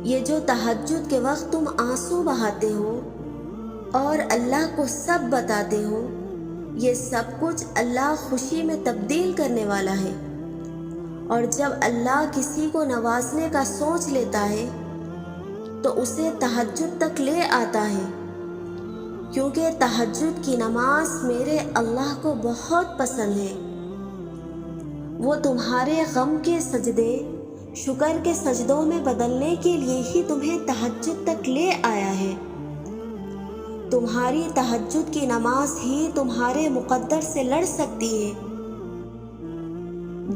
یہ جو تہجد کے وقت تم آنسو بہاتے ہو اور اللہ کو سب بتاتے ہو، یہ سب کچھ اللہ خوشی میں تبدیل کرنے والا ہے۔ اور جب اللہ کسی کو نوازنے کا سوچ لیتا ہے تو اسے تہجد تک لے آتا ہے، کیونکہ تہجد کی نماز میرے اللہ کو بہت پسند ہے۔ وہ تمہارے غم کے سجدے شکر کے سجدوں میں بدلنے کے لیے ہی تمہیں تہجد تک لے آیا ہے۔ تمہاری تہجد کی نماز ہی تمہارے مقدر سے لڑ سکتی ہے۔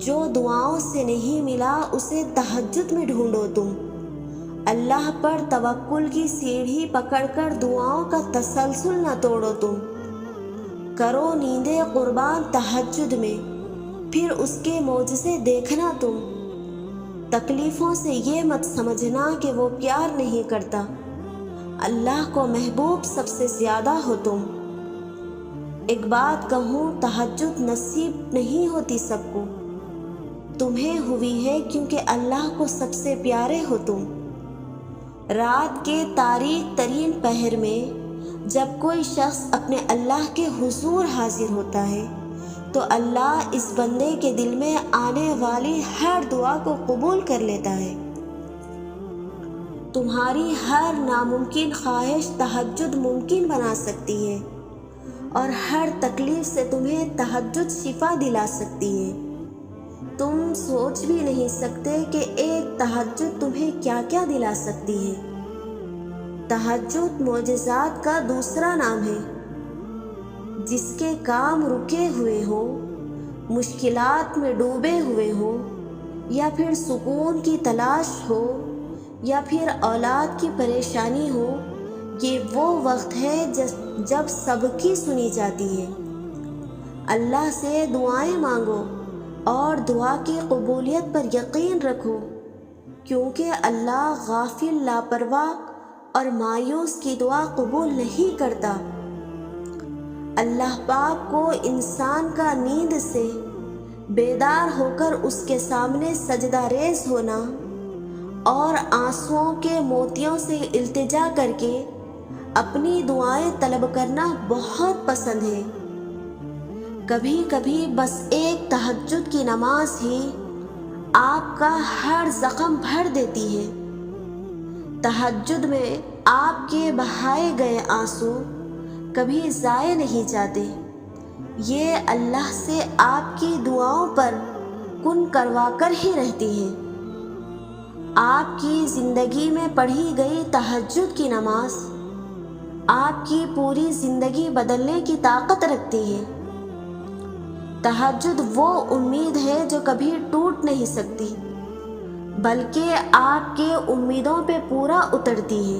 جو دعاؤں سے نہیں ملا اسے تہجد میں ڈھونڈو تم۔ اللہ پر توکل کی سیڑھی پکڑ کر دعاؤں کا تسلسل نہ توڑو تم۔ کرو نیندیں قربان تہجد میں، پھر اس کے معجزے دیکھنا تم۔ تکلیفوں سے یہ مت سمجھنا کہ وہ پیار نہیں کرتا، اللہ کو محبوب سب سے زیادہ ہو تم۔ ایک بات کہوں، تہجد نصیب نہیں ہوتی سب کو، تمہیں ہوئی ہے کیونکہ اللہ کو سب سے پیارے ہو تم۔ رات کے تاریک ترین پہر میں جب کوئی شخص اپنے اللہ کے حضور حاضر ہوتا ہے تو اللہ اس بندے کے دل میں آنے والی ہر دعا کو قبول کر لیتا ہے۔ تمہاری ہر ناممکن خواہش تہجد ممکن بنا سکتی ہے، اور ہر تکلیف سے تمہیں تہجد شفا دلا سکتی ہے۔ تم سوچ بھی نہیں سکتے کہ ایک تہجد تمہیں کیا کیا دلا سکتی ہے۔ تہجد معجزات کا دوسرا نام ہے۔ جس کے کام رکے ہوئے ہوں، مشکلات میں ڈوبے ہوئے ہوں، یا پھر سکون کی تلاش ہو، یا پھر اولاد کی پریشانی ہو، یہ وہ وقت ہے جب سب کی سنی جاتی ہے۔ اللہ سے دعائیں مانگو اور دعا کی قبولیت پر یقین رکھو، کیونکہ اللہ غافل، لاپرواہ اور مایوس کی دعا قبول نہیں کرتا۔ اللہ پاک کو انسان کا نیند سے بیدار ہو کر اس کے سامنے سجدہ ریز ہونا اور آنسوؤں کے موتیوں سے التجا کر کے اپنی دعائیں طلب کرنا بہت پسند ہے۔ کبھی کبھی بس ایک تہجد کی نماز ہی آپ کا ہر زخم بھر دیتی ہے۔ تہجد میں آپ کے بہائے گئے آنسو کبھی ضائع نہیں جاتے، یہ اللہ سے آپ کی دعاؤں پر کن کروا کر ہی رہتی ہے۔ آپ کی زندگی میں پڑھی گئی تہجد کی نماز آپ کی پوری زندگی بدلنے کی طاقت رکھتی ہے۔ تہجد وہ امید ہے جو کبھی ٹوٹ نہیں سکتی، بلکہ آپ کے امیدوں پہ پورا اترتی ہے۔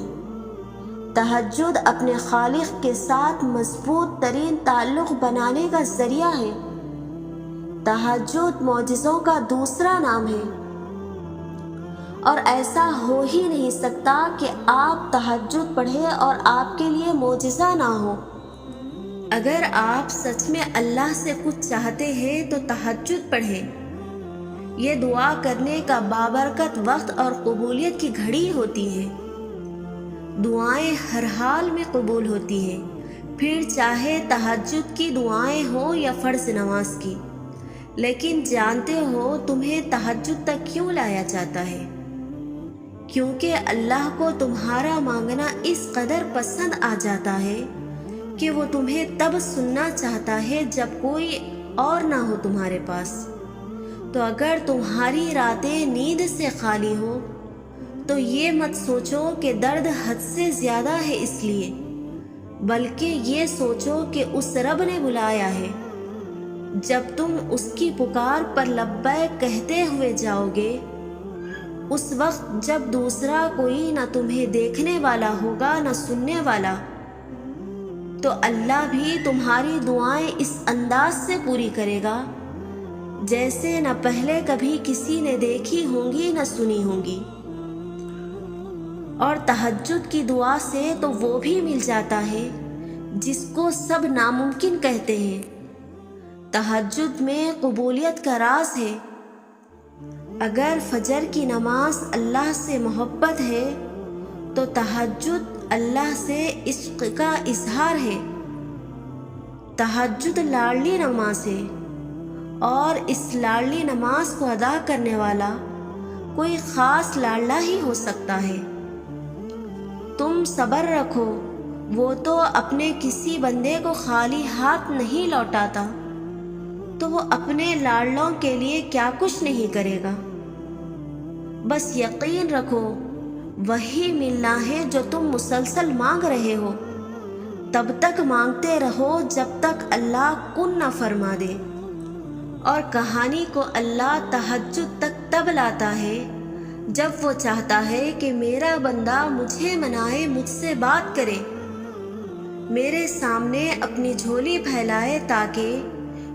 تہجد اپنے خالق کے ساتھ مضبوط ترین تعلق بنانے کا ذریعہ ہے۔ تہجد معجزوں کا دوسرا نام ہے، اور ایسا ہو ہی نہیں سکتا کہ آپ تہجد پڑھیں اور آپ کے لیے معجزہ نہ ہو۔ اگر آپ سچ میں اللہ سے کچھ چاہتے ہیں تو تہجد پڑھیں۔ یہ دعا کرنے کا بابرکت وقت اور قبولیت کی گھڑی ہوتی ہے۔ دعائیں ہر حال میں قبول ہوتی ہیں، پھر چاہے تہجد کی دعائیں ہوں یا فرض نماز کی۔ لیکن جانتے ہو تمہیں تہجد تک کیوں لایا جاتا ہے؟ کیونکہ اللہ کو تمہارا مانگنا اس قدر پسند آ جاتا ہے کہ وہ تمہیں تب سننا چاہتا ہے جب کوئی اور نہ ہو تمہارے پاس۔ تو اگر تمہاری راتیں نیند سے خالی ہو تو یہ مت سوچو کہ درد حد سے زیادہ ہے اس لیے، بلکہ یہ سوچو کہ اس رب نے بلایا ہے۔ جب تم اس کی پکار پر لبیک کہتے ہوئے جاؤ گے، اس وقت جب دوسرا کوئی نہ تمہیں دیکھنے والا ہوگا نہ سننے والا، تو اللہ بھی تمہاری دعائیں اس انداز سے پوری کرے گا جیسے نہ پہلے کبھی کسی نے دیکھی ہوں گی نہ سنی ہوں گی۔ اور تہجد کی دعا سے تو وہ بھی مل جاتا ہے جس کو سب ناممکن کہتے ہیں۔ تہجد میں قبولیت کا راز ہے۔ اگر فجر کی نماز اللہ سے محبت ہے تو تہجد اللہ سے عشق کا اظہار ہے۔ تہجد لاڈلی نماز ہے، اور اس لاڈلی نماز کو ادا کرنے والا کوئی خاص لاڈلا ہی ہو سکتا ہے۔ تم صبر رکھو، وہ تو اپنے کسی بندے کو خالی ہاتھ نہیں لوٹاتا، تو وہ اپنے لاڈلوں کے لیے کیا کچھ نہیں کرے گا۔ بس یقین رکھو، وہی ملنا ہے جو تم مسلسل مانگ رہے ہو۔ تب تک مانگتے رہو جب تک اللہ کن نہ فرما دے۔ اور کہانی کو اللہ تہجد تک تب لاتا ہے جب وہ چاہتا ہے کہ میرا بندہ مجھے منائے، مجھ سے بات کرے، میرے سامنے اپنی جھولی پھیلائے، تاکہ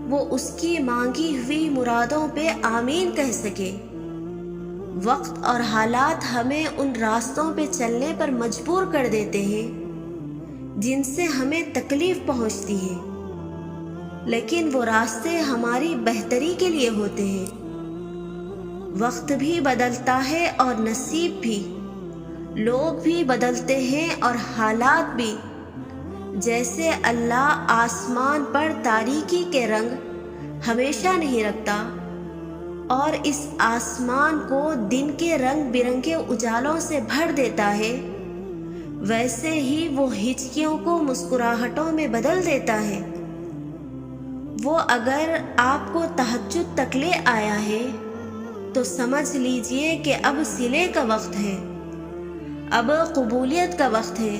وہ اس کی مانگی ہوئی مرادوں پہ آمین کہہ سکے۔ وقت اور حالات ہمیں ان راستوں پہ چلنے پر مجبور کر دیتے ہیں جن سے ہمیں تکلیف پہنچتی ہے، لیکن وہ راستے ہماری بہتری کے لیے ہوتے ہیں۔ وقت بھی بدلتا ہے اور نصیب بھی، لوگ بھی بدلتے ہیں اور حالات بھی۔ جیسے اللہ آسمان پر تاریکی کے رنگ ہمیشہ نہیں رکھتا اور اس آسمان کو دن کے رنگ برنگے اجالوں سے بھر دیتا ہے، ویسے ہی وہ ہچکیوں کو مسکراہٹوں میں بدل دیتا ہے۔ وہ اگر آپ کو تہجد تک لے آیا ہے تو سمجھ لیجئے کہ اب صلے کا وقت ہے، اب قبولیت کا وقت ہے،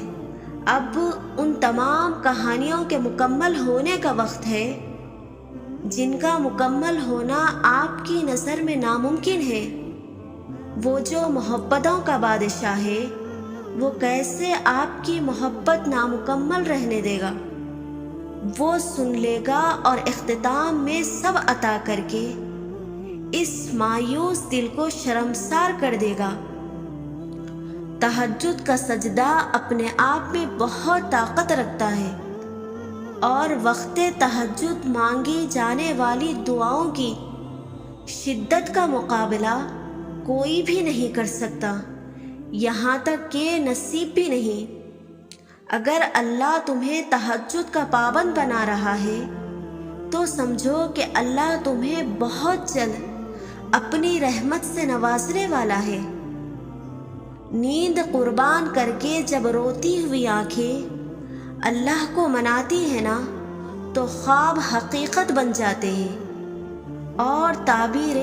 اب ان تمام کہانیوں کے مکمل ہونے کا وقت ہے جن کا مکمل ہونا آپ کی نظر میں ناممکن ہے۔ وہ جو محبتوں کا بادشاہ ہے، وہ کیسے آپ کی محبت نامکمل رہنے دے گا؟ وہ سن لے گا اور اختتام میں سب عطا کر کے اس مایوس دل کو شرمسار کر دے گا۔ تہجد کا سجدہ اپنے آپ میں بہت طاقت رکھتا ہے، اور وقت تہجد مانگی جانے والی دعاؤں کی شدت کا مقابلہ کوئی بھی نہیں کر سکتا، یہاں تک کہ نصیب بھی نہیں۔ اگر اللہ تمہیں تہجد کا پابند بنا رہا ہے تو سمجھو کہ اللہ تمہیں بہت جلد اپنی رحمت سے نوازنے والا ہے۔ نیند قربان کر کے جب روتی ہوئی آنکھیں اللہ کو مناتی ہیں نا، تو خواب حقیقت بن جاتے ہیں، اور تعبیر